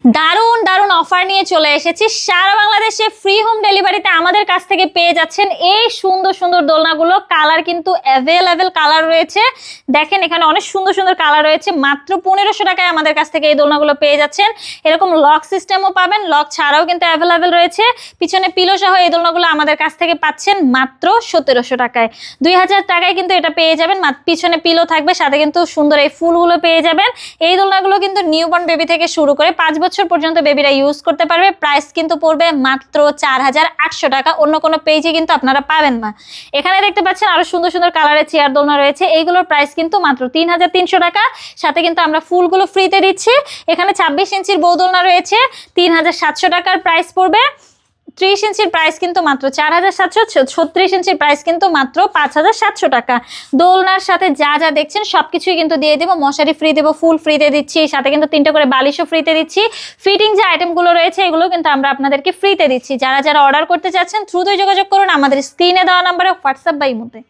দারুণ দারুণ অফার নিয়ে চলে এসেছি। সারা বাংলাদেশে ফ্রি হোম ডেলিভারিতে আমাদের কাছ থেকে পেয়ে যাচ্ছেন এই সুন্দর সুন্দর দোলনাগুলো। কালার কিন্তু অ্যাভেলেবেল কালার রয়েছে, দেখেন এখানে অনেক সুন্দর সুন্দর কালার রয়েছে। মাত্র 1500 টাকায় আমাদের কাছ থেকে এই দোলনাগুলো পেয়ে যাচ্ছেন। এরকম লক সিস্টেমও পাবেন, লক ছাড়াও কিন্তু অ্যাভেলেবেল রয়েছে। পিছনে পিলো সহ এই দোলনাগুলো আমাদের কাছ থেকে পাচ্ছেন মাত্র 1700 টাকায়। 2000 টাকায় কিন্তু এটা পেয়ে যাবেন। পিছনে পিলো থাকবে, সাথে কিন্তু সুন্দর এই ফুলগুলো পেয়ে যাবেন। এই দোলনাগুলো কিন্তু নিউবর্ন বেবি থেকে শুরু করে 5 বছর পর্যন্ত বেবিরা ইউজ করতে পারবে। প্রাইস কিন্তু পড়বে মাত্র 4800 টাকা। অন্য কোনো পেজে কিন্তু আপনারা পাবেন না। এখানে দেখতে পাচ্ছেন আরো সুন্দর সুন্দর কালারের চেয়ার দোলনা রয়েছে। এইগুলোর প্রাইস কিন্তু মাত্র 3300 টাকা। সাথে কিন্তু আমরা ফুলগুলো ফ্রিতে দিচ্ছি। এখানে 26 ইঞ্চির বউ দোলনা রয়েছে, 3700 টাকার প্রাইস পড়বে। 30 ইঞ্চির প্রাইস কিন্তু মাত্র 4700, 36 ইঞ্চির প্রাইস কিন্তু মাত্র 5700 টাকা। দোলনার সাথে যা যা দেখছেন সবকিছুই কিন্তু দিয়ে দেবো। মশারি ফ্রি দেবো, ফুল ফ্রিতে দিচ্ছি, সাথে কিন্তু 3টে করে বালিশও ফ্রিতে দিচ্ছি। ফিটিং যে আইটেমগুলো রয়েছে এগুলো কিন্তু আমরা আপনাদেরকে ফ্রিতে দিচ্ছি। যারা যারা অর্ডার করতে চাচ্ছেন দ্রুতই যোগাযোগ করুন আমাদের স্ক্রিনে দেওয়া নাম্বারে, হোয়াটসঅ্যাপ বা ইমোতে।